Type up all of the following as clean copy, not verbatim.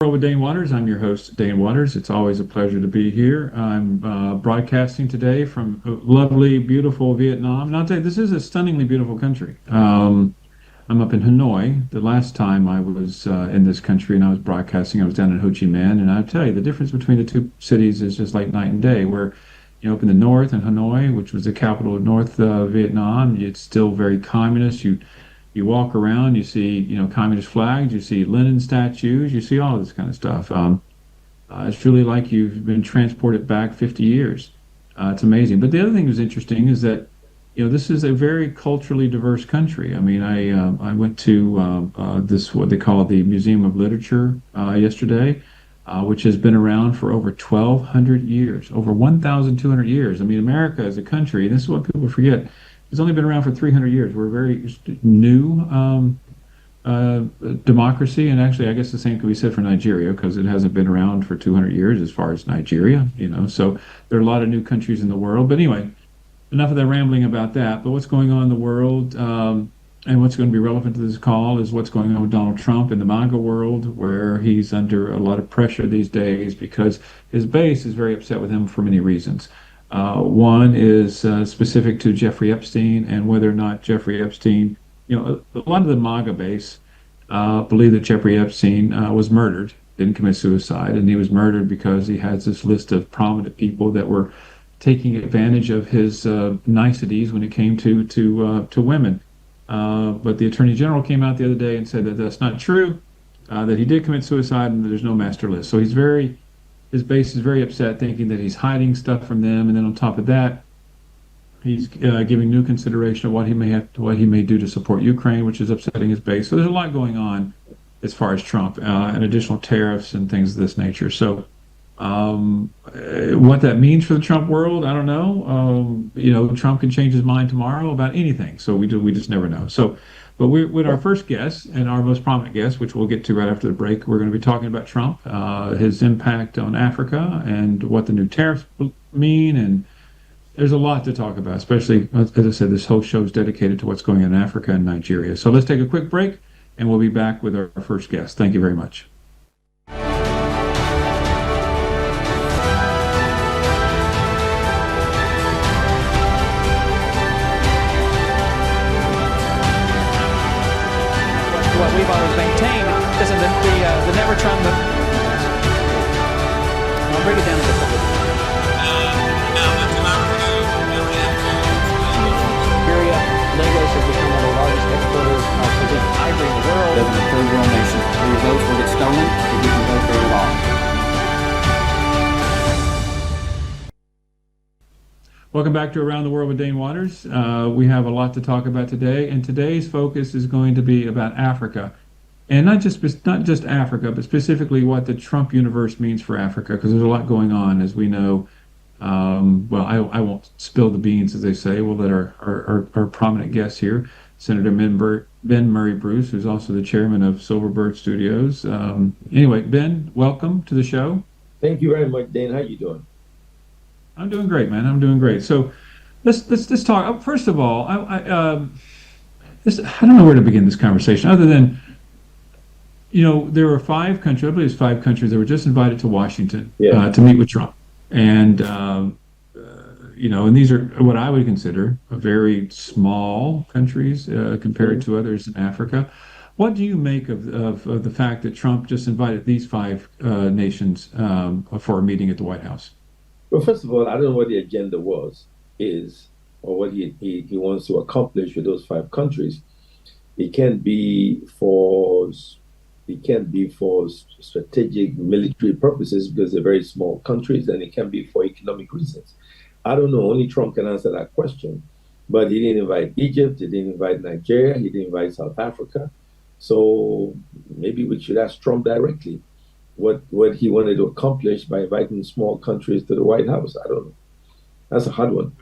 With Dane Waters. I'm your host, Dane Waters. It's always a pleasure to be here. I'm broadcasting today from lovely, beautiful Vietnam. And I'll tell you, this is a stunningly beautiful country. I'm up in Hanoi. The last time I was in this country and I was broadcasting, I was down in Ho Chi Minh. And I'll tell you, the difference between the two cities is just like night and day. Where, up in the north in Hanoi, which was the capital of North Vietnam, it's still very communist. You walk around, you see, communist flags, you see Lenin statues, you see all of this kind of stuff. It's really like you've been transported back 50 years. It's amazing. But the other thing that's interesting is that, this is a very culturally diverse country. I mean, I went to this, what they call the Museum of Literature yesterday, which has been around for over 1,200 years, over 1,200 years. I mean, America as a country, and this is what people forget, it's only been around for 300 years. We're a very new democracy, and actually, I guess the same could be said for Nigeria because it hasn't been around for 200 years as far as Nigeria. So there are a lot of new countries in the world. But anyway, enough of that rambling about that. But what's going on in the world, and what's going to be relevant to this call is what's going on with Donald Trump in the MAGA world, where he's under a lot of pressure these days because his base is very upset with him for many reasons. One is specific to Jeffrey Epstein and whether or not Jeffrey Epstein, a lot of the MAGA base believe that Jeffrey Epstein was murdered, didn't commit suicide, and he was murdered because he has this list of prominent people that were taking advantage of his niceties when it came to women. But the Attorney General came out the other day and said that that's not true, that he did commit suicide and that there's no master list. So his base is very upset, thinking that he's hiding stuff from them, and then on top of that, he's giving new consideration of what he may do to support Ukraine, which is upsetting his base. So there's a lot going on as far as Trump and additional tariffs and things of this nature. So what that means for the Trump world, I don't know. Trump can change his mind tomorrow about anything, so we just never know. So. But with our first guest and our most prominent guest, which we'll get to right after the break, we're going to be talking about Trump, his impact on Africa, and what the new tariffs mean. And there's a lot to talk about, especially, as I said, this whole show is dedicated to what's going on in Africa and Nigeria. So let's take a quick break, and we'll be back with our first guest. Thank you very much. What we've always maintained is the never Trump. I'll break it down to the Nigeria, Lagos has become one of the largest exporters of Brazilian ivory in the world. Live in a third world nation where your votes will get stolen if you can vote for your law. Welcome back to Around the World with Dane Waters. We have a lot to talk about today, and today's focus is going to be about Africa, and not just Africa, but specifically what the Trump universe means for Africa, because there's a lot going on, as we know. I won't spill the beans, as they say. We'll let our prominent guest here, Senator Ben Murray-Bruce, who's also the chairman of Silverbird Studios. Anyway, Ben, welcome to the show. Thank you very much, Dane. How you doing? I'm doing great, man. I'm doing great. So let's talk. First of all, I don't know where to begin this conversation other than, there were 5 countries, I believe it's 5 countries that were just invited to Washington to meet with Trump. And, and these are what I would consider very small countries compared to others in Africa. What do you make of the fact that Trump just invited these 5 nations for a meeting at the White House? Well, first of all, I don't know what the agenda is, or what he wants to accomplish with those 5 countries. It can't be for strategic military purposes because they're very small countries, and it can be for economic reasons. I don't know. Only Trump can answer that question. But he didn't invite Egypt. He didn't invite Nigeria. He didn't invite South Africa. So maybe we should ask Trump directly what he wanted to accomplish by inviting small countries to the White House. I don't know. That's a hard one.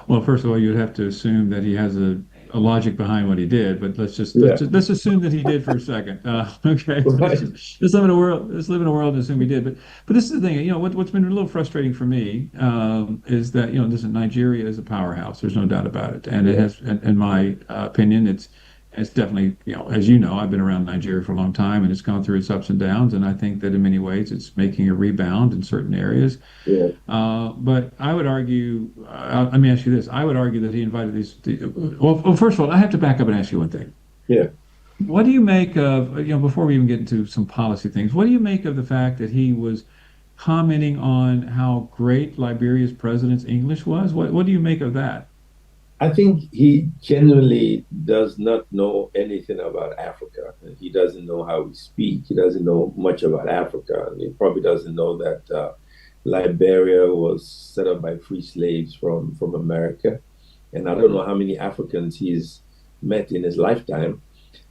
Well, first of all, you'd have to assume that he has a logic behind what he did, but let's assume that he did for a second. Okay, Right. let's live in a world. Let's live in a world and assume he did. But this is the thing. What's been a little frustrating for me is that listen, Nigeria is a powerhouse. There's no doubt about it, and it has, in my opinion, It's definitely, as you know, I've been around Nigeria for a long time and it's gone through its ups and downs. And I think that in many ways it's making a rebound in certain areas. Yeah. But I would argue, let me ask you this. I would argue that he invited well, first of all, I have to back up and ask you one thing. Yeah. What do you make of, before we even get into some policy things, what do you make of the fact that he was commenting on how great Liberia's president's English was? What do you make of that? I think he genuinely does not know anything about Africa. He doesn't know how we speak. He doesn't know much about Africa. And he probably doesn't know that Liberia was set up by free slaves from America. And I don't know how many Africans he's met in his lifetime.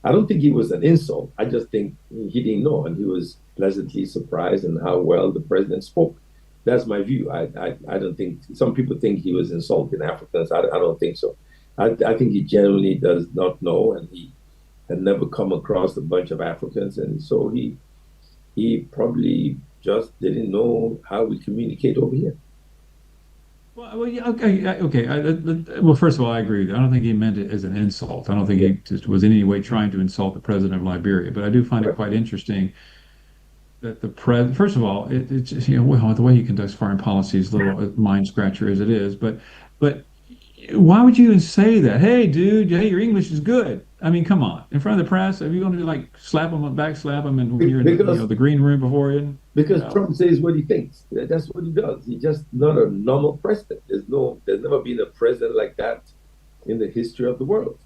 I don't think it was an insult. I just think he didn't know, and he was pleasantly surprised in how well the president spoke. That's my view. I don't think some people think he was insulting Africans. I don't think so. I think he genuinely does not know, and he had never come across a bunch of Africans, and so he probably just didn't know how we communicate over here. Well, yeah, okay, okay. Well, first of all, I agree with you. I don't think he meant it as an insult. I don't think he just was in any way trying to insult the president of Liberia. But I do find it quite interesting that first of all, it's just, well, the way he conducts foreign policy is a little mind scratcher as it is. But why would you even say that? Hey, dude, hey, your English is good. I mean, come on, in front of the press, are you going to like slap him, back slap him, and when you're in the green room before him? Because Trump says what he thinks. That's what he does. He's just not a normal president. There's never been a president like that in the history of the world.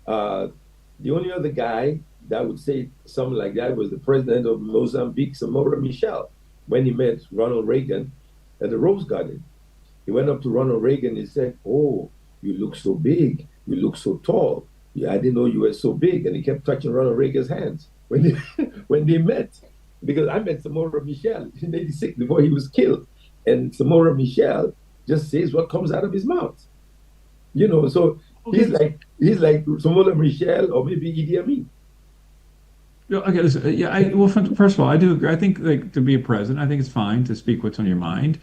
The only other guy that would say something like that was the president of Mozambique, Samora Michel, when he met Ronald Reagan at the Rose Garden. He went up to Ronald Reagan and said, "Oh, you look so big. You look so tall. Yeah, I didn't know you were so big." And he kept touching Ronald Reagan's hands when they met. Because I met Samora Michel in '86 before he was killed. And Samora Michel just says what comes out of his mouth. So okay. he's like Samora Michel or maybe Idi Amin. Okay, listen, yeah. Well, first of all, I do agree. I think like to be a president, I think it's fine to speak what's on your mind.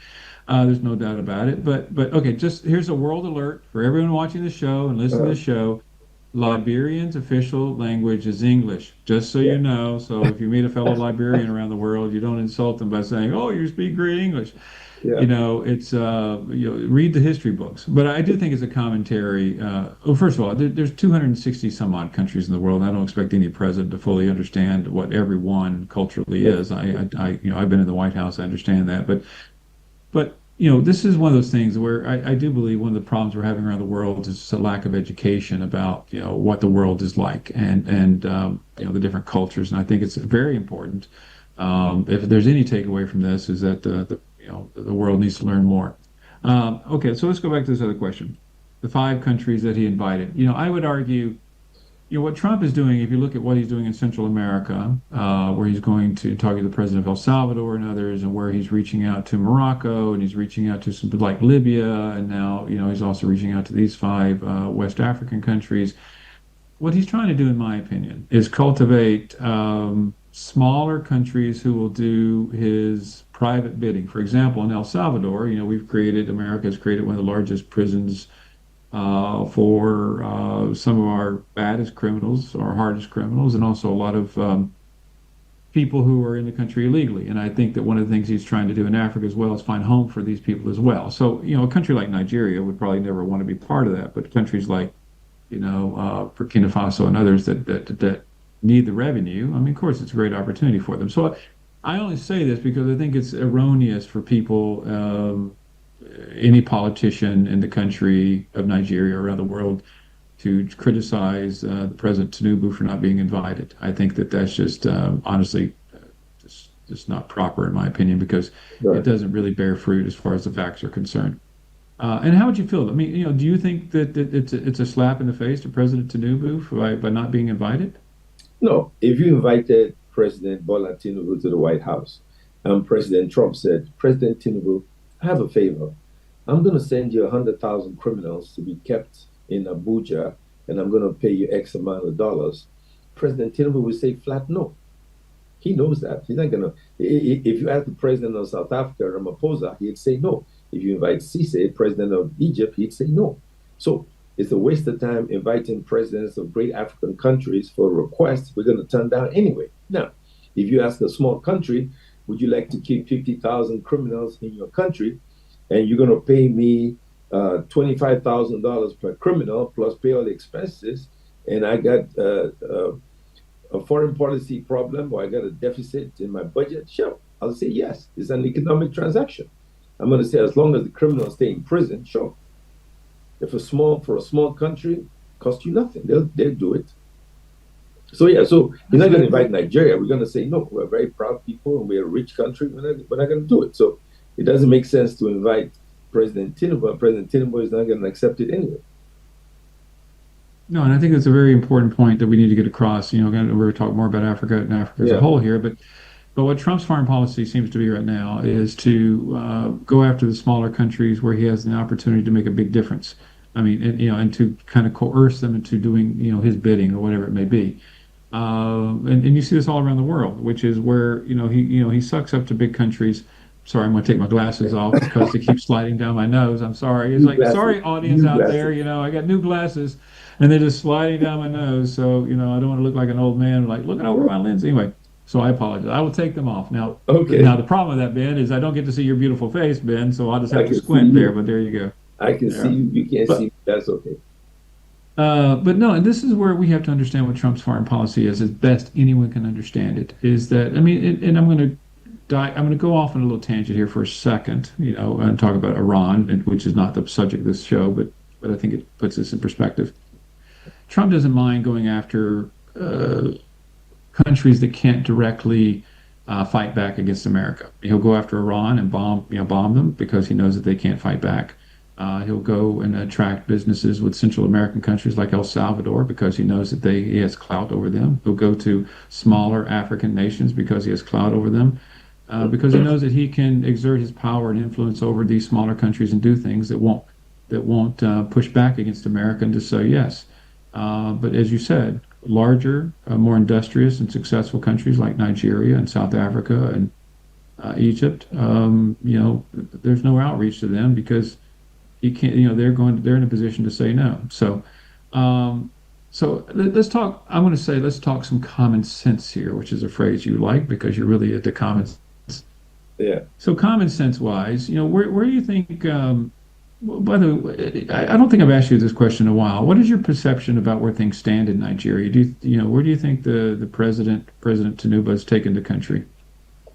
There's no doubt about it. But okay, just here's a world alert for everyone watching the show and listening to the show. Liberian's official language is English, just so you know. So if you meet a fellow Liberian around the world, you don't insult them by saying, "Oh, you speak great English." Yeah. It's read the history books. But I do think it's a commentary. Well, first of all, there's 260 some odd countries in the world. I don't expect any president to fully understand what every one culturally is. I've been in the White House. I understand that, but this is one of those things where I do believe one of the problems we're having around the world is a lack of education about what the world is like and the different cultures. And I think it's very important. If there's any takeaway from this, is that the world needs to learn more. Okay, so let's go back to this other question. The 5 countries that he invited. I would argue, what Trump is doing, if you look at what he's doing in Central America, where he's going to target the president of El Salvador and others, and where he's reaching out to Morocco, and he's reaching out to some like Libya, and now, he's also reaching out to these 5 West African countries. What he's trying to do, in my opinion, is cultivate smaller countries who will do his private bidding. For example, in El Salvador, America has created one of the largest prisons for some of our baddest criminals, our hardest criminals, and also a lot of people who are in the country illegally. And I think that one of the things he's trying to do in Africa as well is find home for these people as well. So, a country like Nigeria would probably never want to be part of that, but countries like, Burkina Faso and others that need the revenue, I mean, of course, it's a great opportunity for them. So I only say this because I think it's erroneous for people, any politician in the country of Nigeria or around the world, to criticize the President Tinubu for not being invited. I think that that's just honestly just not proper in my opinion, because it doesn't really bear fruit as far as the facts are concerned. And how would you feel? I mean, do you think that it's a slap in the face to President Tinubu by not being invited? No. If you invited President Bola Tinubu to the White House, and President Trump said, "President Tinubu, I have a favor. I'm going to send you 100,000 criminals to be kept in Abuja, and I'm going to pay you X amount of dollars." President Tinubu would say flat no. He knows that. He's not going to. If you ask the president of South Africa, Ramaphosa, he'd say no. If you invite Sisi, president of Egypt, he'd say no. So it's a waste of time inviting presidents of great African countries for requests we're going to turn down anyway. Now, if you ask a small country, would you like to keep 50,000 criminals in your country, and you're going to pay me $25,000 per criminal plus pay all the expenses, and I got a foreign policy problem or I got a deficit in my budget? Sure, I'll say yes. It's an economic transaction. I'm going to say as long as the criminals stay in prison, sure. If for a small country, cost you nothing. They'll do it. So yeah, so you're not going to invite Nigeria. We're going to say no. We're very proud people and we're a rich country. We're not going to do it. So it doesn't make sense to invite President Tinubu. President Tinubu is not going to accept it anyway. No, and I think it's a very important point that we need to get across. We're going to talk more about Africa and Africa as a whole here, but what Trump's foreign policy seems to be right now is to go after the smaller countries where he has an opportunity to make a big difference. I mean, and to kind of coerce them into doing, his bidding or whatever it may be. And you see this all around the world, which is where, he sucks up to big countries. Sorry, I'm going to take my glasses off because they keep sliding down my nose. I'm sorry. It's like, sorry, audience out there, I got new glasses and they're just sliding down my nose. So, I don't want to look like an old man, like looking over my lens. Anyway, so I apologize. I will take them off. Now, Now, the problem with that, Ben, is I don't get to see your beautiful face, Ben, so I'll just have to squint there, but there you go. I can see you. You can't see me. That's okay. But no, and this is where we have to understand what Trump's foreign policy is, as best anyone can understand it. Is that and I'm going to go off on a little tangent here for a second, and talk about Iran, which is not the subject of this show, but I think it puts this in perspective. Trump doesn't mind going after countries that can't directly fight back against America. He'll go after Iran and bomb them because he knows that they can't fight back. He'll go and attract businesses with Central American countries like El Salvador because he knows that he has clout over them. He'll go to smaller African nations because he has clout over them, because he knows that he can exert his power and influence over these smaller countries and do things that won't push back against America and just say yes. But as you said, larger, more industrious and successful countries like Nigeria and South Africa and Egypt, there's no outreach to them because he can't. They're in a position to say no. So let's talk. I'm going to say let's talk some common sense here, which is a phrase you like because you're really into common sense. Yeah. So common sense wise, where do you think? By the way, I don't think I've asked you this question in a while. What is your perception about where things stand in Nigeria? Where do you think the President Tinubu has taken the country?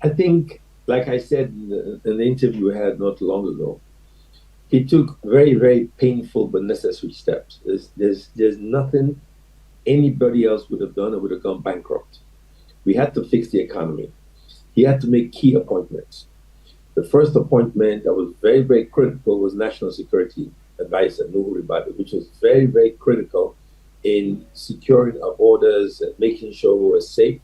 I think, like I said in the interview we had not long ago, he took very, very painful but necessary steps. There's nothing anybody else would have done or would have gone bankrupt. We had to fix the economy. He had to make key appointments. The first appointment that was very, very critical was National Security Advisor Nuhu Ribadu, which was very, very critical in securing our borders and making sure we were safe.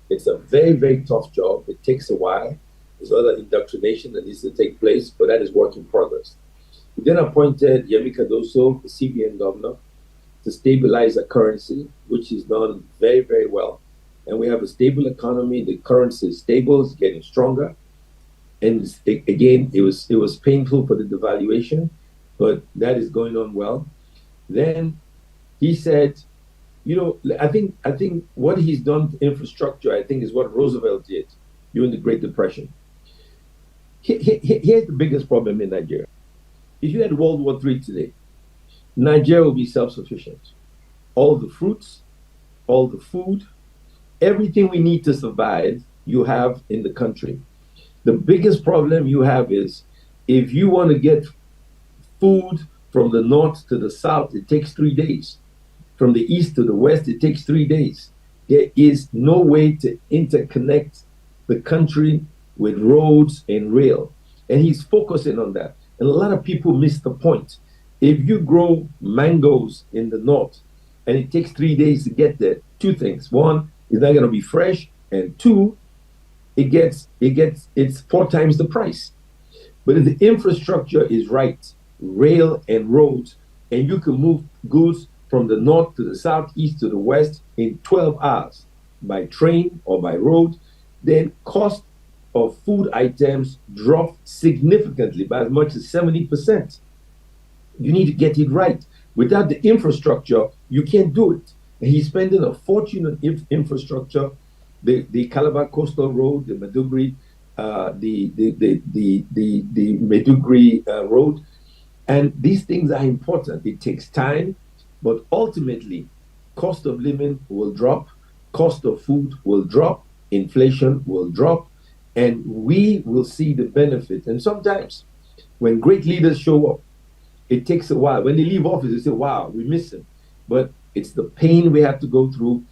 It's a very, very tough job. It takes a while. There's other indoctrination that needs to take place, but that is work in progress. We then appointed Yemi Cardoso, the CBN governor, to stabilize the currency, which is done very, very well. And we have a stable economy. The currency is stable, it's getting stronger. And again, it was painful for the devaluation, but that is going on well. Then he said, I think what he's done to infrastructure, I think, is what Roosevelt did during the Great Depression. Here's the biggest problem in Nigeria. If you had World War III today, Nigeria will be self-sufficient. All the fruits, all the food, everything we need to survive, you have in the country. The biggest problem you have is if you want to get food from the north to the south, it takes 3 days. From the east to the west, it takes 3 days. There is no way to interconnect the country with roads and rail. And he's focusing on that. And a lot of people miss the point. If you grow mangoes in the north and it takes 3 days to get there, two things. One, it's not going to be fresh. And two, it's 4 times the price. But if the infrastructure is right, rail and roads, and you can move goods from the north to the south, east to the west in 12 hours by train or by road, then cost of food items drop significantly by as much as 70%. You need to get it right. Without the infrastructure, you can't do it. And he's spending a fortune on infrastructure, the Calabar Coastal Road, the Maiduguri, the Maiduguri Road. And these things are important. It takes time, but ultimately, cost of living will drop, cost of food will drop, inflation will drop, and we will see the benefit. And sometimes, when great leaders show up, it takes a while. When they leave office, they say, wow, we miss him. But it's the pain we have to go through.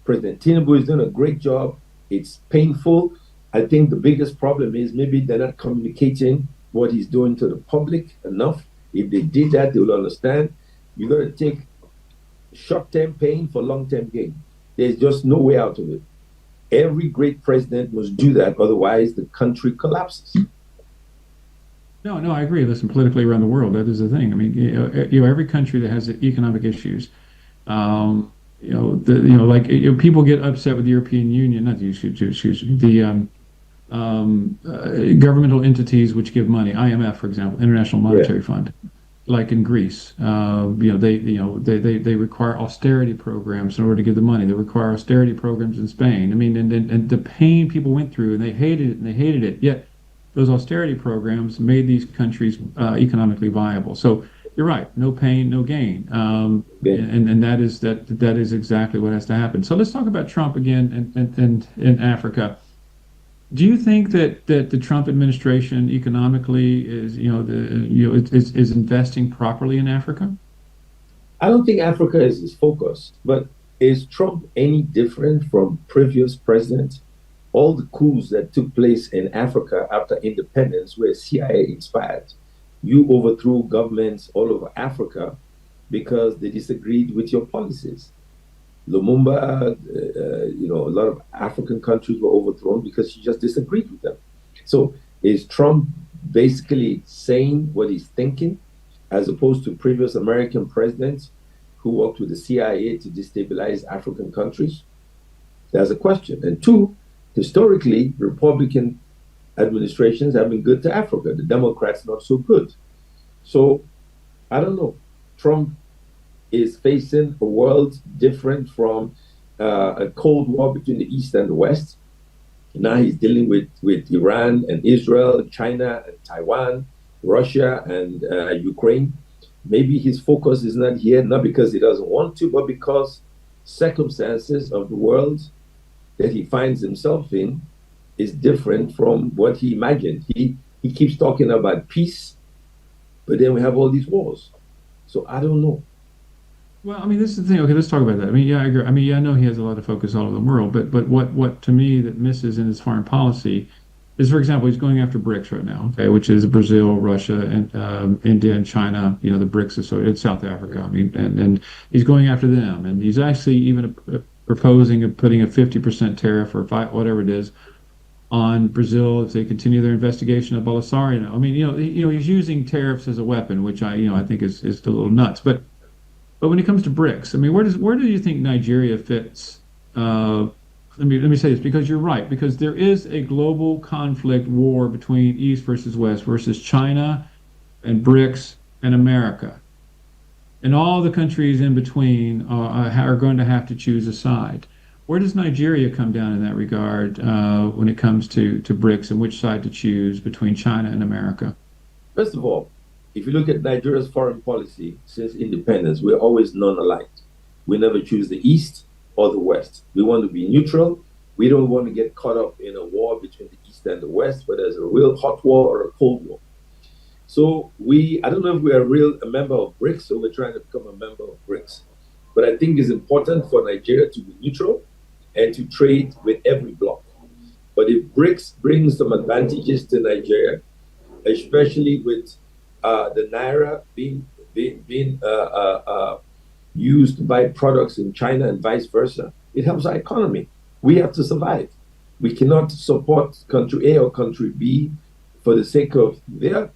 President Tinubu is doing a great job. It's painful. I think the biggest problem is maybe they're not communicating what he's doing to the public enough. If they did that, they will understand. You got to take short-term pain for long-term gain. There's just no way out of it. Every great president must do that, otherwise the country collapses. No, I agree. Listen, politically around the world, that is the thing. I mean, every country that has economic issues, people get upset with the European Union, not the issues, the governmental entities which give money, IMF, for example, International Monetary Fund, like in Greece, they require austerity programs in order to give the money. They require austerity programs in Spain. I mean, and the pain people went through, and they hated it. Yet those austerity programs made these countries economically viable. So you're right, no pain, no gain, and that is exactly what has to happen. So let's talk about Trump again and in Africa. Do you think that the Trump administration economically is is investing properly in Africa? I don't think Africa is his focus, but is Trump any different from previous presidents? All the coups that took place in Africa after independence were CIA inspired. You overthrew governments all over Africa because they disagreed with your policies. Lumumba, a lot of African countries were overthrown because he just disagreed with them. So is Trump basically saying what he's thinking, as opposed to previous American presidents who worked with the CIA to destabilize African countries? That's a question. And two, historically, Republican administrations have been good to Africa. The Democrats not so good. So I don't know. Trump is facing a world different from a Cold War between the East and the West. Now he's dealing with Iran and Israel, China and Taiwan, Russia and Ukraine. Maybe his focus is not here, not because he doesn't want to, but because circumstances of the world that he finds himself in is different from what he imagined. He keeps talking about peace, but then we have all these wars. So I don't know. Well, I mean, this is the thing. Okay, let's talk about that. I mean, yeah, I agree. I mean, yeah, I know he has a lot of focus all over the world, but what to me that misses in his foreign policy is, for example, he's going after BRICS right now, okay, which is Brazil, Russia, and India and China. You know, the BRICS is so it's South Africa. I mean, and he's going after them, and he's actually even proposing of putting a 50% tariff or whatever it is on Brazil if they continue their investigation of Bolsonaro. I mean, he's using tariffs as a weapon, which I think is a little nuts, but. But when it comes to BRICS, I mean, where do you think Nigeria fits? Let me say this, because you're right, because there is a global conflict war between East versus West versus China and BRICS and America. And all the countries in between are going to have to choose a side. Where does Nigeria come down in that regard when it comes to BRICS and which side to choose between China and America? First of all, if you look at Nigeria's foreign policy since independence, we're always non-aligned. We never choose the East or the West. We want to be neutral. We don't want to get caught up in a war between the East and the West, whether it's a real hot war or a cold war. So I don't know if we're a member of BRICS, so we're trying to become a member of BRICS. But I think it's important for Nigeria to be neutral and to trade with every bloc. But if BRICS brings some advantages to Nigeria, especially with the naira being used to buy products in China and vice versa, it helps our economy. We have to survive. We cannot support country A or country B for the sake of their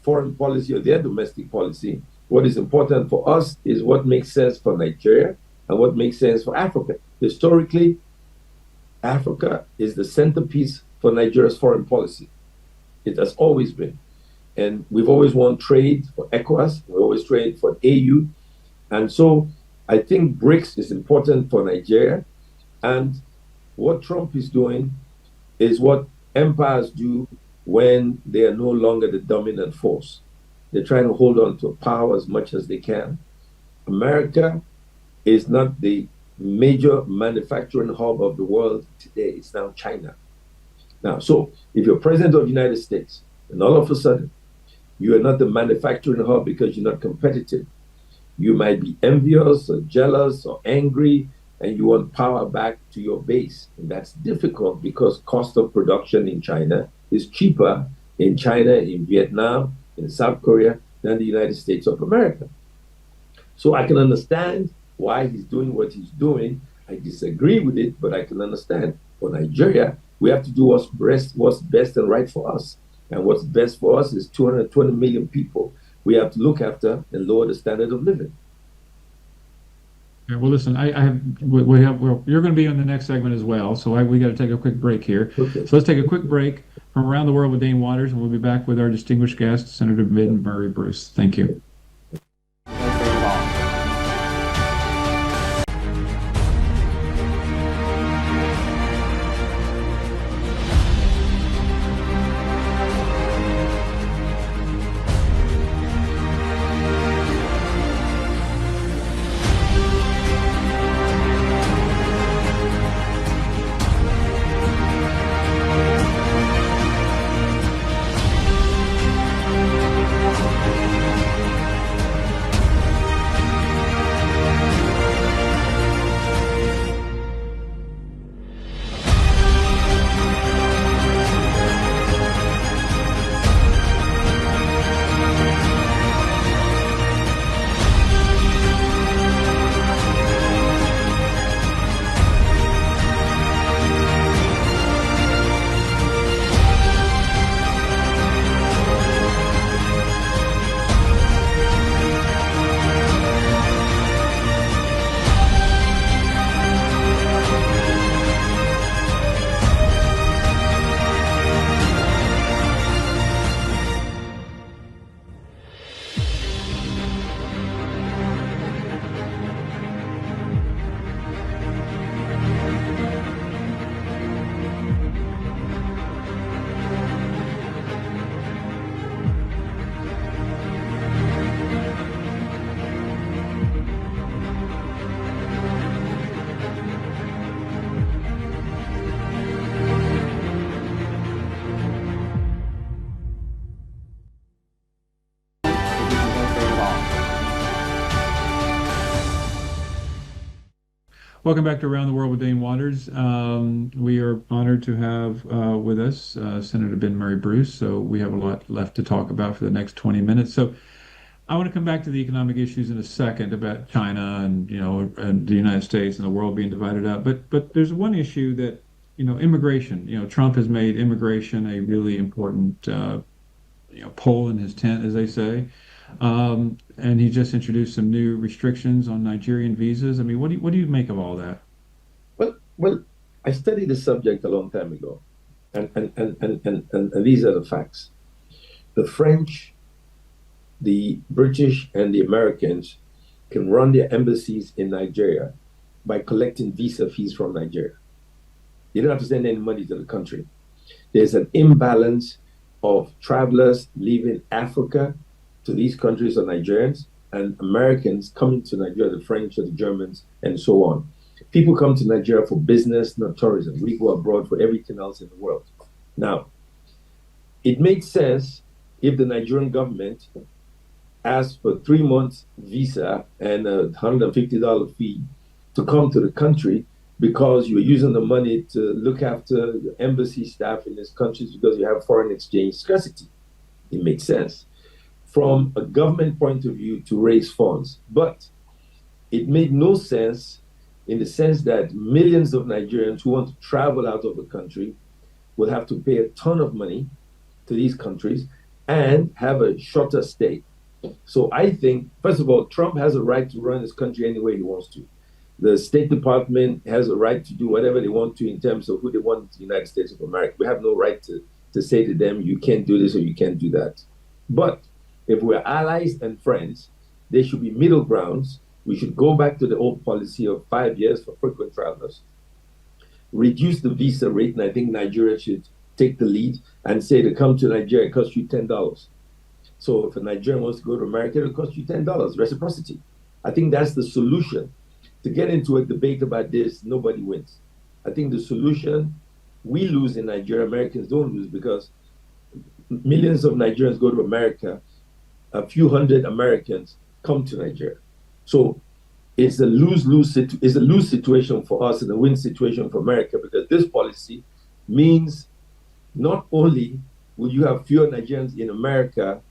foreign policy or their domestic policy. What is important for us is what makes sense for Nigeria and what makes sense for Africa. Historically, Africa is the centerpiece for Nigeria's foreign policy. It has always been. And we've always won trade for ECOWAS, we always trade for AU. And so I think BRICS is important for Nigeria. And what Trump is doing is what empires do when they are no longer the dominant force. They're trying to hold on to power as much as they can. America is not the major manufacturing hub of the world today. It's now China. Now, so if you're president of the United States and all of a sudden you are not the manufacturing hub because you're not competitive, you might be envious or jealous or angry, and you want power back to your base. And that's difficult because cost of production in China is cheaper in China, in Vietnam, in South Korea than the United States of America. So I can understand why he's doing what he's doing. I disagree with it, but I can understand. For Nigeria, we have to do what's best and right for us. And what's best for us is 220 million people we have to look after and lower the standard of living. Yeah, well, listen, you're going to be on the next segment as well, so we got to take a quick break here. Okay. So let's take a quick break from Around the World with Dane Waters, and we'll be back with our distinguished guest, Senator Ben Murray-Bruce. Thank you. Welcome back to Around the World with Dane Waters. We are honored to have with us Senator Ben Murray-Bruce. So we have a lot left to talk about for the next 20 minutes. So I want to come back to the economic issues in a second about China and and the United States and the world being divided up. But there's one issue that immigration. Trump has made immigration a really important pole in his tent, as they say. And he just introduced some new restrictions on Nigerian visas. I mean, what do you make of all that? Well, I studied the subject a long time ago, and these are the facts. The French, the British, and the Americans can run their embassies in Nigeria by collecting visa fees from Nigeria. You don't have to send any money to the country. There's an imbalance of travelers leaving Africa to these countries are Nigerians and Americans coming to Nigeria, the French or the Germans, and so on. People come to Nigeria for business, not tourism. We go abroad for everything else in the world. Now, it makes sense if the Nigerian government asks for 3 months visa and a $150 fee to come to the country because you're using the money to look after the embassy staff in these countries because you have foreign exchange scarcity. It makes sense from a government point of view to raise funds. But it made no sense in the sense that millions of Nigerians who want to travel out of the country will have to pay a ton of money to these countries and have a shorter stay. So I think, first of all, Trump has a right to run this country any way he wants to. The State Department has a right to do whatever they want to in terms of who they want in the United States of America. We have no right to say to them, you can't do this or you can't do that. But if we're allies and friends, there should be middle grounds. We should go back to the old policy of 5 years for frequent travelers, reduce the visa rate, and I think Nigeria should take the lead and say to come to Nigeria, it costs you $10. So if a Nigerian wants to go to America, it'll cost you $10. Reciprocity. I think that's the solution. To get into a debate about this, nobody wins. I think the solution, we lose in Nigeria, Americans don't lose, because millions of Nigerians go to America, a few hundred Americans come to Nigeria. So it's a lose-lose it's a lose situation for us and a win situation for America, because this policy means not only will you have fewer Nigerians in America,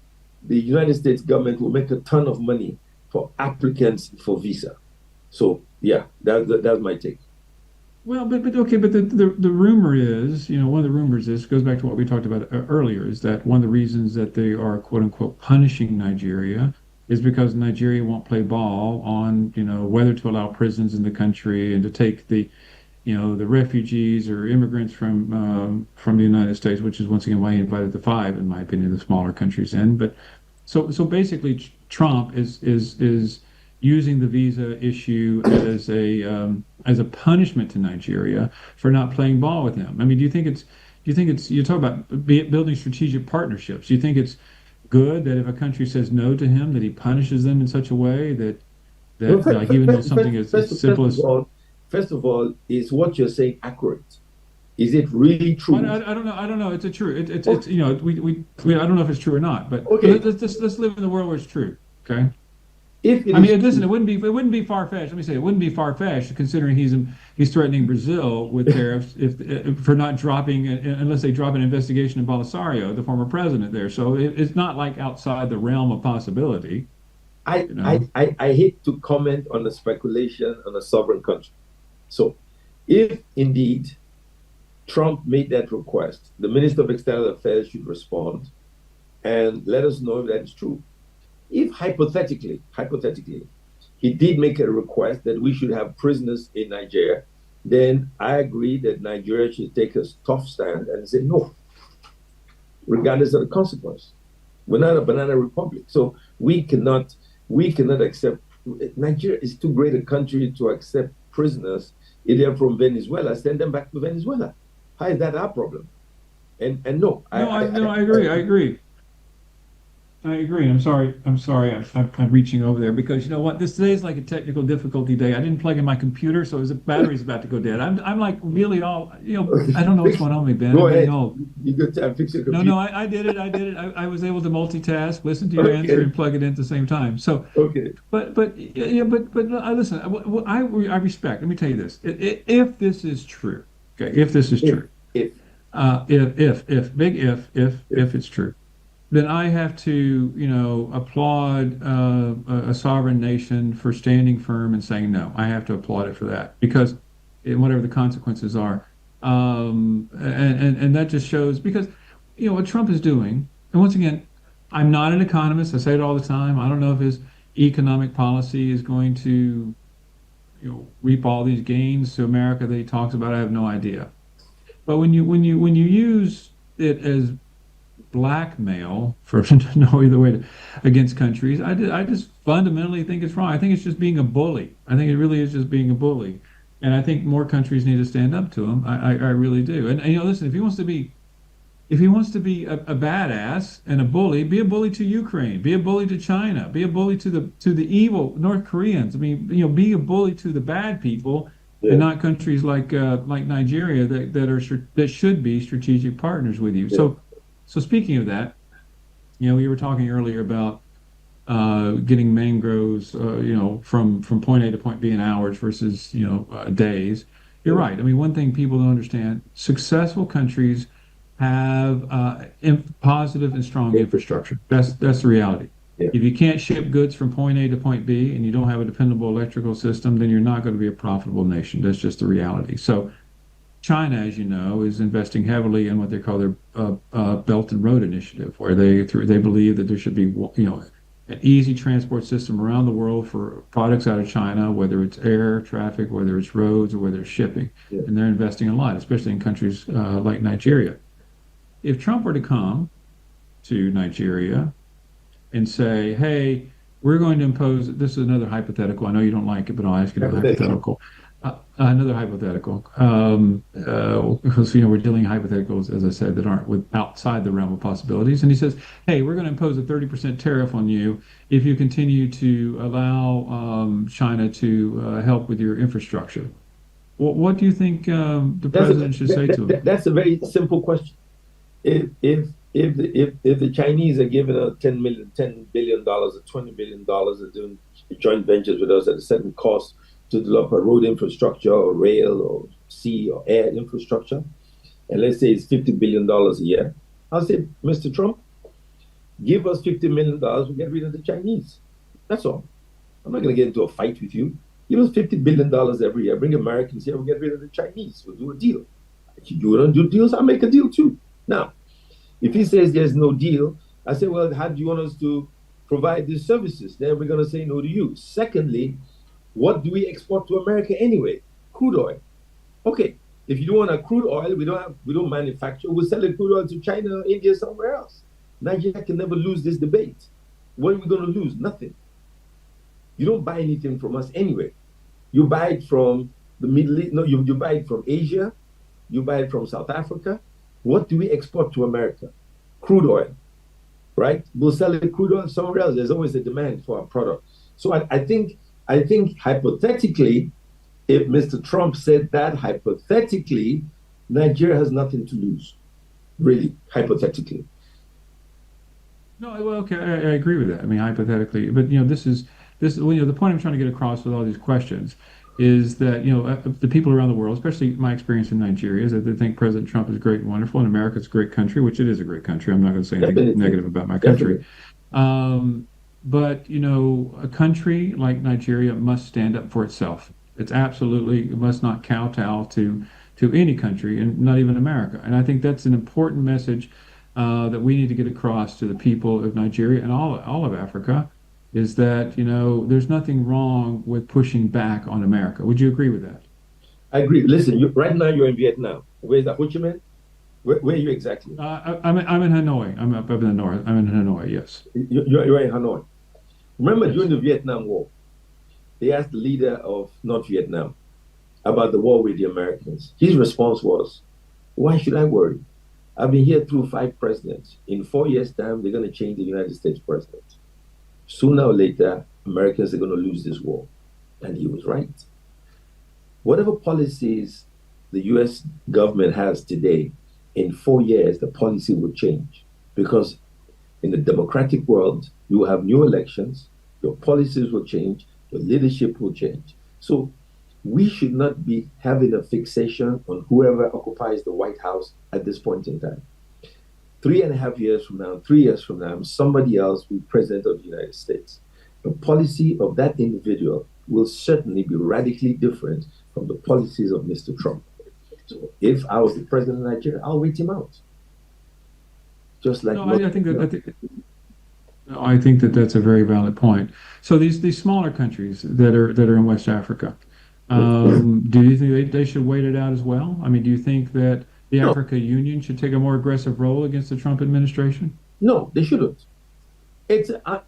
the United States government will make a ton of money for applicants for visa. So yeah, that's my take. Well, but okay, but the rumor is, one of the rumors is, goes back to what we talked about earlier, is that one of the reasons that they are quote unquote punishing Nigeria is because Nigeria won't play ball on, whether to allow prisons in the country and to take the refugees or immigrants from the United States, which is once again why he invited the five, in my opinion, the smaller countries in. But so basically, Trump is using the visa issue as a punishment to Nigeria for not playing ball with him. I mean, do you think it's you talk about building strategic partnerships? Do you think it's good that if a country says no to him, that he punishes them in such a way that even though something as simple as first of all, is what you're saying accurate? Is it really true? I don't know. I don't know. It's true. It's I don't know if it's true or not. But okay, let's live in the world where it's true. Okay. Listen, it wouldn't be far-fetched. Let me say, it wouldn't be far-fetched considering he's threatening Brazil with tariffs if for not dropping, unless they drop an investigation of Bolisario, the former president there. So it's not like outside the realm of possibility. I hate to comment on the speculation on a sovereign country. So if indeed Trump made that request, the Minister of External Affairs should respond and let us know if that is true. If hypothetically, he did make a request that we should have prisoners in Nigeria, then I agree that Nigeria should take a tough stand and say no, regardless of the consequence. We're not a banana republic, so we cannot accept. Nigeria is too great a country to accept prisoners. If they're from Venezuela, send them back to Venezuela. How is that our problem? And no, I agree. I'm sorry. I'm reaching over there because you know what? Today is like a technical difficulty day. I didn't plug in my computer, so the battery's about to go dead. I'm like really all, I don't know what's going on with me, Ben. Go ahead. You go to fix your computer. No, I did it. I was able to multitask, listen to your answer, and plug it in at the same time. So, okay. But listen. I respect. Let me tell you this. If this is true, okay. If this is true, if it's true, then I have to, applaud a sovereign nation for standing firm and saying no. I have to applaud it for that because whatever the consequences are, and that just shows because what Trump is doing. And once again, I'm not an economist. I say it all the time. I don't know if his economic policy is going to, reap all these gains to America that he talks about. I have no idea. But when you use it as blackmail for no either way against countries, I just fundamentally think it's wrong. I think it's just being a bully. I think it really is just being a bully, and I think more countries need to stand up to him. I really do. And listen, if he wants to be a badass and a bully, be a bully to Ukraine, be a bully to China, be a bully to the evil North Koreans. I mean, be a bully to the bad people. Yeah. And not countries like Nigeria that should be strategic partners with you. Yeah. So speaking of that, we were talking earlier about getting mangroves, from point A to point B in hours versus days. You're right. I mean, one thing people don't understand: successful countries have positive and strong infrastructure. That's the reality. Yeah. If you can't ship goods from point A to point B and you don't have a dependable electrical system, then you're not going to be a profitable nation. That's just the reality. So China, as you know, is investing heavily in what they call their Belt and Road Initiative, where they believe that there should be an easy transport system around the world for products out of China, whether it's air traffic, whether it's roads, or whether it's shipping. Yeah. And they're investing a lot, especially in countries like Nigeria. If Trump were to come to Nigeria and say, hey, we're going to impose, this is another hypothetical. I know you don't like it, but I'll ask you a hypothetical. Another hypothetical. Because we're dealing hypotheticals, as I said, that aren't outside the realm of possibilities. And he says, "Hey, we're going to impose a 30% tariff on you if you continue to allow China to help with your infrastructure." What do you think the president should say to him? That's a very simple question. If the Chinese are giving us $10 billion or $20 billion and doing joint ventures with us at a certain cost to develop a road infrastructure or rail or sea or air infrastructure, and let's say it's $50 billion a year, I'll say, Mr. Trump, give us $50 million, we'll get rid of the Chinese. That's all. I'm not going to get into a fight with you. Give us $50 billion every year. Bring Americans here, we'll get rid of the Chinese. We'll do a deal. If you don't do deals, I'll make a deal too. Now, if he says there's no deal, I say, well, how do you want us to provide these services? Then we're going to say no to you. Secondly, what do we export to America anyway? Crude oil. Okay, if you don't want a crude oil, we don't manufacture. We'll sell the crude oil to China, India, somewhere else. Nigeria can never lose this debate. What are we going to lose? Nothing. You don't buy anything from us anyway. You buy it from the Middle East. No, you buy it from Asia. You buy it from South Africa. What do we export to America? Crude oil, right? We'll sell the crude oil somewhere else. There's always a demand for our product. So I think hypothetically, if Mr. Trump said that hypothetically, Nigeria has nothing to lose, really, hypothetically. No, well, okay, I agree with that. I mean, hypothetically, but the point I'm trying to get across with all these questions is that the people around the world, especially my experience in Nigeria, is that they think President Trump is great and wonderful, and America's a great country, which it is a great country. I'm not going to say anything Definitely. negative about my country. But a country like Nigeria must stand up for itself. It's absolutely, it must not kowtow to any country, and not even America. And I think that's an important message that we need to get across to the people of Nigeria and all of Africa, is that there's nothing wrong with pushing back on America. Would you agree with that? I agree. Listen, right now you're in Vietnam. Where's that? Ho Chi Minh? Where are you exactly? I'm in Hanoi. I'm up in the north. I'm in Hanoi. Yes. You're in Hanoi. Remember during the Vietnam War, they asked the leader of North Vietnam about the war with the Americans. His response was, "Why should I worry? I've been here through 5 presidents. In 4 years' time, they're going to change the United States president. Sooner or later, Americans are going to lose this war." And he was right. Whatever policies the US government has today, in 4 years, the policy will change. Because in the democratic world, you will have new elections, your policies will change, your leadership will change. So we should not be having a fixation on whoever occupies the White House at this point in time. 3.5 years from now, 3 years from now, somebody else will be president of the United States. The policy of that individual will certainly be radically different from the policies of Mr. Trump. So if I was the president of Nigeria, I'll wait him out. Just like I think that that's a very valid point. So these smaller countries that are in West Africa, do you think they should wait it out as well? I mean, do you think that the No. Africa Union should take a more aggressive role against the Trump administration? No, they shouldn't.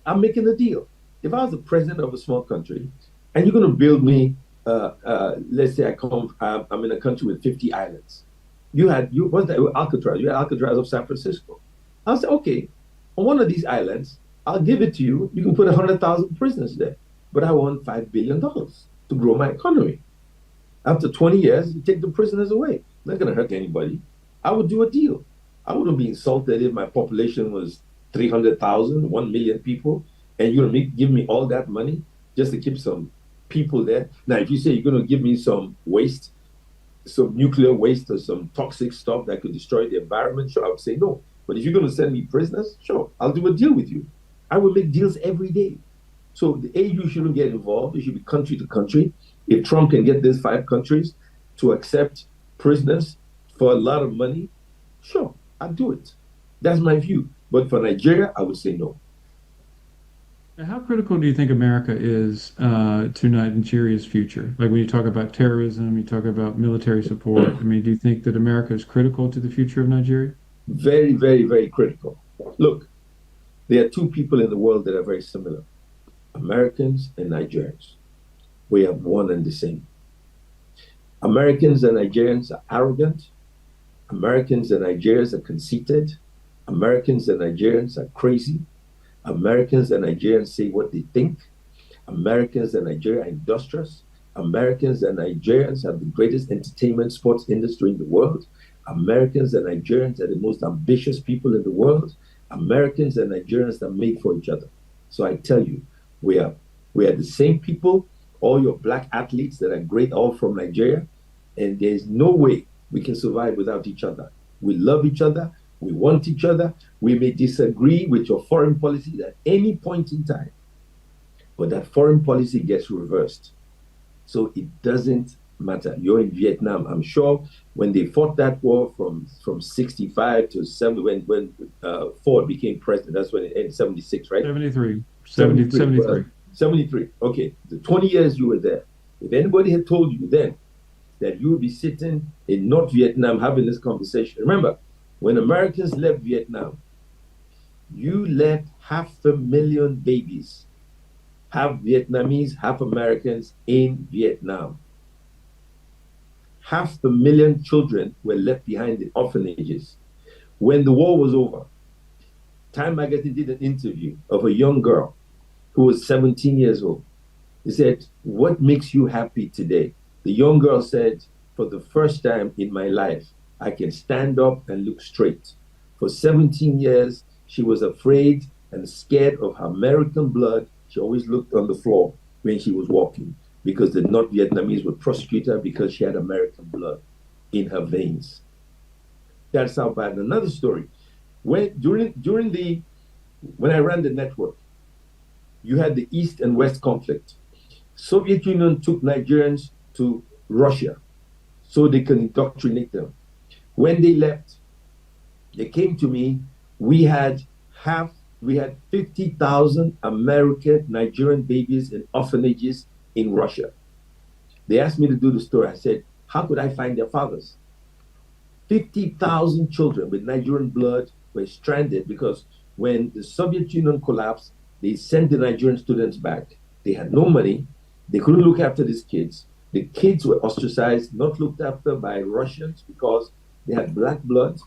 I'm making a deal. If I was the president of a small country, and you're going to build me, let's say I'm in a country with 50 islands. What's that? Alcatraz. You had Alcatraz of San Francisco. I'll say, okay, on one of these islands, I'll give it to you. You can put 100,000 prisoners there, but I want $5 billion to grow my economy. After 20 years, you take the prisoners away. Not going to hurt anybody. I would do a deal. I wouldn't be insulted if my population was 300,000, 1 million people, and you're going to give me all that money just to keep some people there. Now, if you say you're going to give me some waste, some nuclear waste or some toxic stuff that could destroy the environment, sure, I would say no. But if you're going to send me prisoners, sure, I'll do a deal with you. I will make deals every day. So the AU shouldn't get involved. It should be country to country. If Trump can get these 5 countries to accept prisoners for a lot of money, sure, I'll do it. That's my view. But for Nigeria, I would say no. How critical do you think America is to Nigeria's future? Like when you talk about terrorism, you talk about military support. I mean, do you think that America is critical to the future of Nigeria? Very, very, very critical. Look, There are two people in the world that are very similar: Americans and Nigerians. We have one and the same. Americans and Nigerians are arrogant. Americans and Nigerians are conceited. Americans and Nigerians are crazy. Americans and Nigerians say what they think. Americans and Nigeria are industrious. Americans and Nigerians have the greatest entertainment sports industry in the world. Americans and Nigerians are the most ambitious people in the world. Americans and Nigerians are made for each other. So I tell you, we are the same people. All your black athletes that are great, all from Nigeria, and there's no way we can survive without each other. We love each other. We want each other. We may disagree with your foreign policy at any point in time, but that foreign policy gets reversed. So it doesn't matter. You're in Vietnam. I'm sure when they fought that war from 65 to 70, when Ford became president, that's when it ended, 76, right? 73. 73. 73. Okay, the 20 years you were there. If anybody had told you then that you would be sitting in North Vietnam having this conversation, remember, when Americans left Vietnam, you left 500,000 babies, half Vietnamese, half Americans in Vietnam. 500,000 children were left behind in orphanages. When the war was over, Time magazine did an interview of a young girl who was 17 years old. He said, "What makes you happy today?" The young girl said, "For the first time in my life, I can stand up and look straight." For 17 years, she was afraid and scared of her American blood. She always looked on the floor when she was walking because the North Vietnamese would prosecute her because she had American blood in her veins. That's how bad. Another story. When I ran the network, you had the East and West conflict. Soviet Union took Nigerians to Russia so they could indoctrinate them. When they left, they came to me. We had 50,000 American Nigerian babies in orphanages in Russia. They asked me to do the story. I said, how could I find their fathers? 50,000 children with Nigerian blood were stranded because when the Soviet Union collapsed, they sent the Nigerian students back. They had no money. They couldn't look after these kids. The kids were ostracized, not looked after by Russians because they had black blood.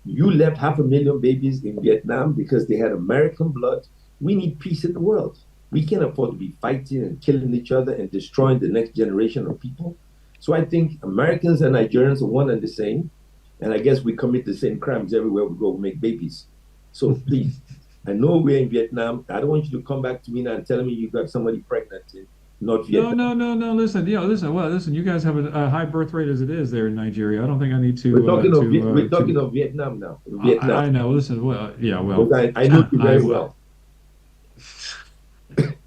You left 500,000 babies in Vietnam because they had American blood. We need peace in the world. We can't afford to be fighting and killing each other and destroying the next generation of people. So I think Americans and Nigerians are one and the same. And I guess we commit the same crimes everywhere we go, we make babies. So please, I know we're in Vietnam. I don't want you to come back to me now and tell me you got somebody pregnant in North Vietnam. No. Listen, listen. You guys have a high birth rate as it is there in Nigeria. I don't think I need to. We're talking of Vietnam now. Vietnam. I know. Listen, well. I know you very well.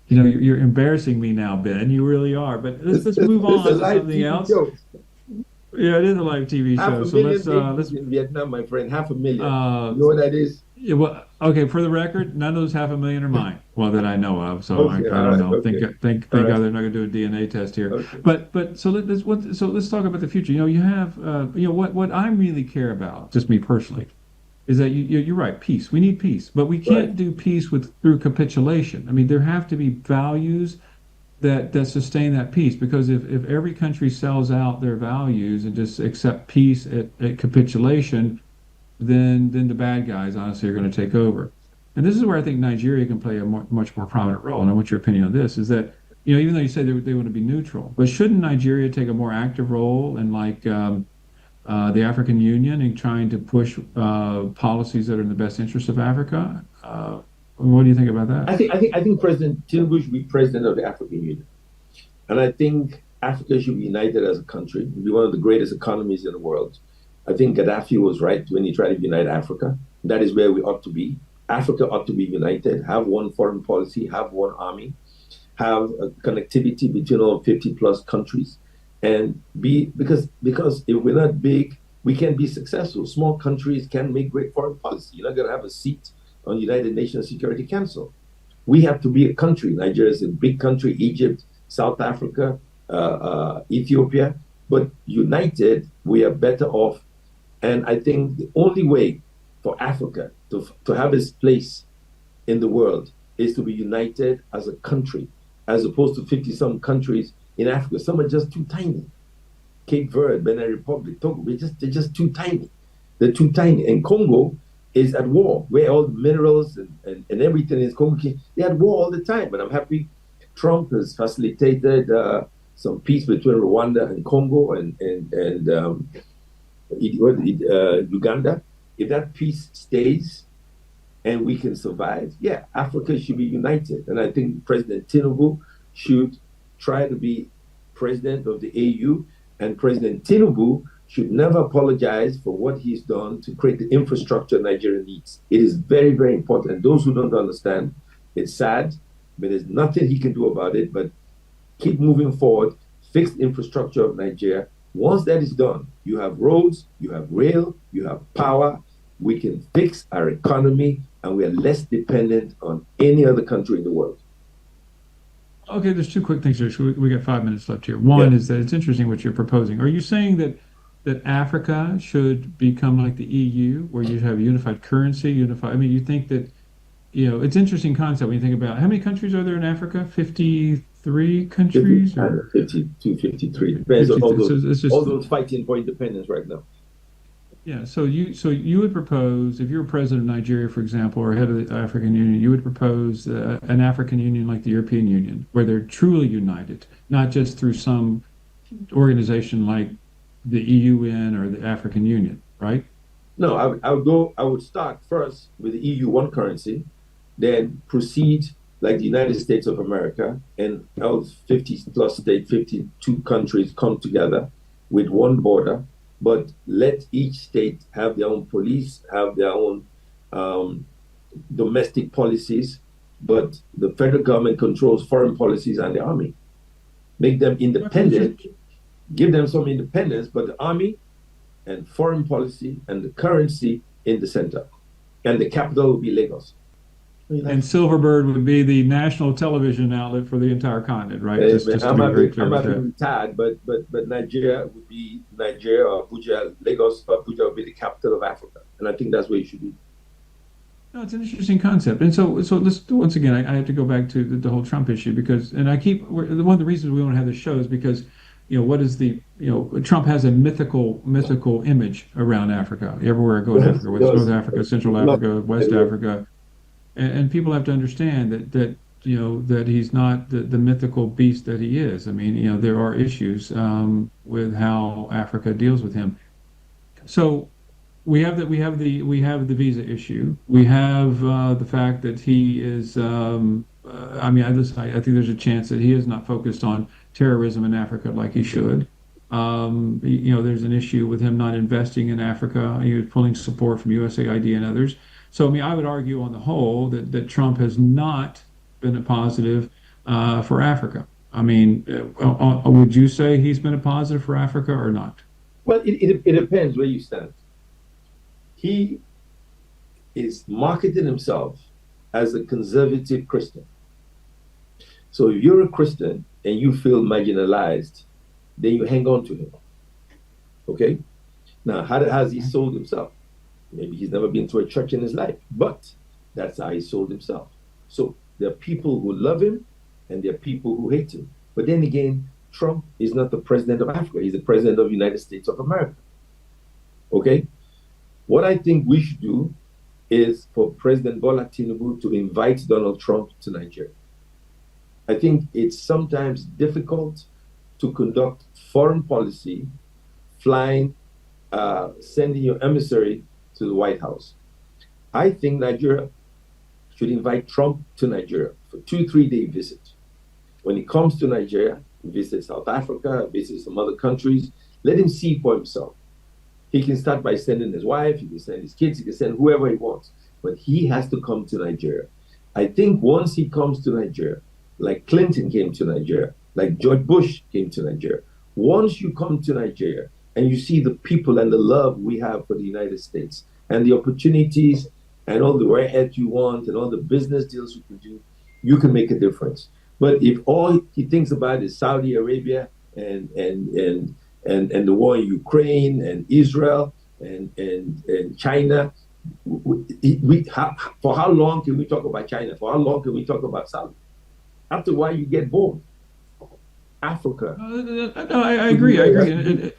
You're embarrassing me now, Ben. You really are. But let's move on to something else. Yeah, it is a live TV show. So let's in Vietnam, my friend, 500,000. You know what that is? Yeah, well, okay. For the record, none of those 500,000 are mine. Well, that I know of. So okay, I don't know. Okay. Thank God they're not going to do a DNA test here. Okay. But so let's talk about the future. You have what I really care about, just me personally, is that you're right. Peace. We need peace, but we can't do peace through capitulation. I mean, there have to be values that sustain that peace, because if every country sells out their values and just accept peace at capitulation, then the bad guys honestly are going to take over. And this is where I think Nigeria can play a much more prominent role. And I want your opinion on this, is that even though you say they want to be neutral, but shouldn't Nigeria take a more active role in the African Union in trying to push policies that are in the best interest of Africa? What do you think about that? I think President Tinubu should be president of the African Union, and I think Africa should be united as a country, be one of the greatest economies in the world. I think Gaddafi was right when he tried to unite Africa. That is where we ought to be. Africa ought to be united, have one foreign policy, have one army, have a connectivity between all 50 plus countries, and because if we're not big, we can't be successful. Small countries can make great foreign policy. You're not going to have a seat on the United Nations Security Council. We have to be a country. Nigeria is a big country, Egypt, South Africa, Ethiopia, but united, we are better off. And I think the only way for Africa to have its place in the world is to be united as a country, as opposed to 50 some countries in Africa. Some are just too tiny. Cape Verde, Benin Republic, Togo, they're just too tiny. They're too tiny. And Congo is at war, where all the minerals and everything is Congo. They're at war all the time. But I'm happy Trump has facilitated some peace between Rwanda and Congo and Uganda. If that peace stays and we can survive, yeah, Africa should be united. And I think President Tinubu should try to be president of the AU, and President Tinubu should never apologize for what he's done to create the infrastructure Nigeria needs. It is very, very important. And those who don't understand, it's sad, but there's nothing he can do about it, but keep moving forward, fix the infrastructure of Nigeria. Once that is done, you have roads, you have rail, you have power, we can fix our economy, and we are less dependent on any other country in the world. Okay, there's two quick things here. So we got 5 minutes left here. One is that it's interesting what you're proposing. Are you saying that Africa should become like the EU, where you have unified currency, unified? I mean, you think that, it's an interesting concept when you think about how many countries are there in Africa? 53 countries? 52, 53. Depends on all those fighting for independence right now. Yeah, so you would propose, if you were president of Nigeria, for example, or head of the African Union, you would propose an African Union like the European Union, where they're truly united, not just through some organization like the EUN or the African Union, right? No, I would start first with the EU one currency, then proceed like the United States of America, and all 50 plus states, 52 countries come together with one border, but let each state have their own police, have their own domestic policies, but the federal government controls foreign policies and the army. Make them independent, give them some independence, but the army and foreign policy and the currency in the center. And the capital will be Lagos. And Silverbird would be the national television outlet for the entire continent, right? Just to be very clear with that. Retired, but Nigeria would be Nigeria or Abuja, Lagos or Abuja would be the capital of Africa. And I think that's where it should be. No, it's an interesting concept. And so let's once again, I have to go back to the whole Trump issue because, and one of the reasons we want to have this show is because, what is Trump has a mythical image around Africa, everywhere I go in Africa, whether it's North Africa, Central Africa, West Africa. And people have to understand that he's not the mythical beast that he is. I mean, there are issues with how Africa deals with him. So we have the visa issue. We have the fact that he is. I think there's a chance that he is not focused on terrorism in Africa like he should. There's an issue with him not investing in Africa. He was pulling support from USAID and others. So, I would argue on the whole that Trump has not been a positive for Africa. Would you say he's been a positive for Africa or not? Well, it depends where you stand. He is marketing himself as a conservative Christian. So if you're a Christian and you feel marginalized, then you hang on to him. Okay? Now, how has he sold himself? Maybe he's never been to a church in his life, but that's how he sold himself. So there are people who love him and there are people who hate him. But then again, Trump is not the president of Africa. He's the president of the United States of America. Okay? What I think we should do is for President Bola Tinubu to invite Donald Trump to Nigeria. I think it's sometimes difficult to conduct foreign policy, flying, sending your emissary to the White House. I think Nigeria should invite Trump to Nigeria for 2-3 day visit. When he comes to Nigeria, he visits South Africa, visits some other countries, let him see for himself. He can start by sending his wife, he can send his kids, he can send whoever he wants, but he has to come to Nigeria. I think once he comes to Nigeria, like Clinton came to Nigeria, like George Bush came to Nigeria, once you come to Nigeria, and you see the people and the love we have for the United States and the opportunities and all the rare you want and all the business deals you can do, you can make a difference. But if all he thinks about is Saudi Arabia and the war in Ukraine and Israel and China, for how long can we talk about China? For how long can we talk about Saudi? After a while, you get bored. Africa. No, I agree. I agree.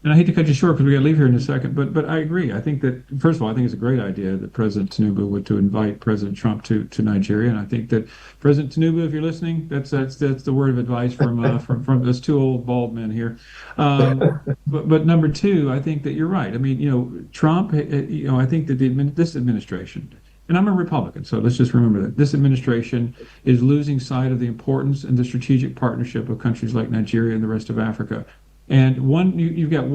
And I hate to cut you short because we got to leave here in a second, but I agree. I think that first of all, I think it's a great idea that President Tinubu would to invite President Trump to Nigeria, and I think that President Tinubu, if you're listening, that's the word of advice from those two old bald men here. But number two, I think that you're right. I mean, Trump. I think that this administration. And I'm a Republican, so let's just remember that this administration is losing sight of the importance and the strategic partnership of countries like Nigeria and the rest of Africa. And you got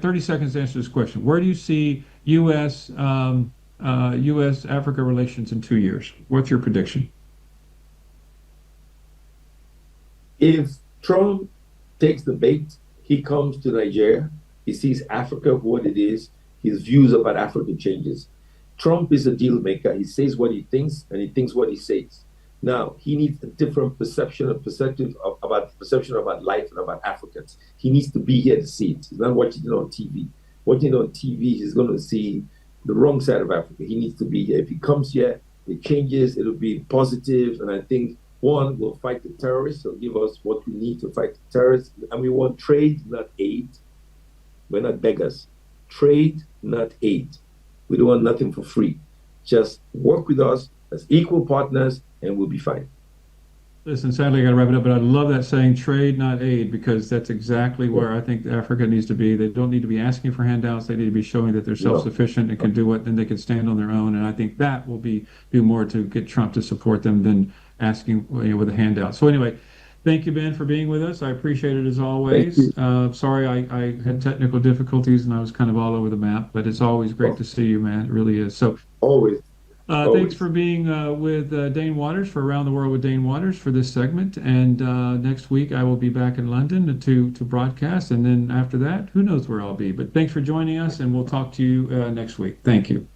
30 seconds to answer this question. Where do you see U.S. Africa relations in 2 years? What's your prediction? If Trump takes the bait, he comes to Nigeria, he sees Africa for what it is, his views about Africa changes. Trump is a deal maker. He says what he thinks, and he thinks what he says. Now, he needs a different perception about life and about Africans. He needs to be here to see it. He's not watching it on TV. Watching it on TV, he's going to see the wrong side of Africa. He needs to be here. If he comes here, it changes. It'll be positive. And I think, one, we'll fight the terrorists. He'll give us what we need to fight the terrorists. And we want trade, not aid. We're not beggars. Trade, not aid. We don't want nothing for free. Just work with us as equal partners, and we'll be fine. Listen, sadly, I got to wrap it up, but I love that saying, trade, not aid, because that's exactly where I think Africa needs to be. They don't need to be asking for handouts. They need to be showing that they're self-sufficient and can do what, and they can stand on their own. And I think that will do more to get Trump to support them than asking with a handout. So anyway, thank you, Ben, for being with us. I appreciate it as always. Sorry, I had technical difficulties and I was kind of all over the map, but it's always great to see you, man. It really is. So always. Thanks for being with Dane Waters for Around the World with Dane Waters for this segment. And next week I will be back in London to broadcast. And then after that, who knows where I'll be. But thanks for joining us, and we'll talk to you next week. Thank you.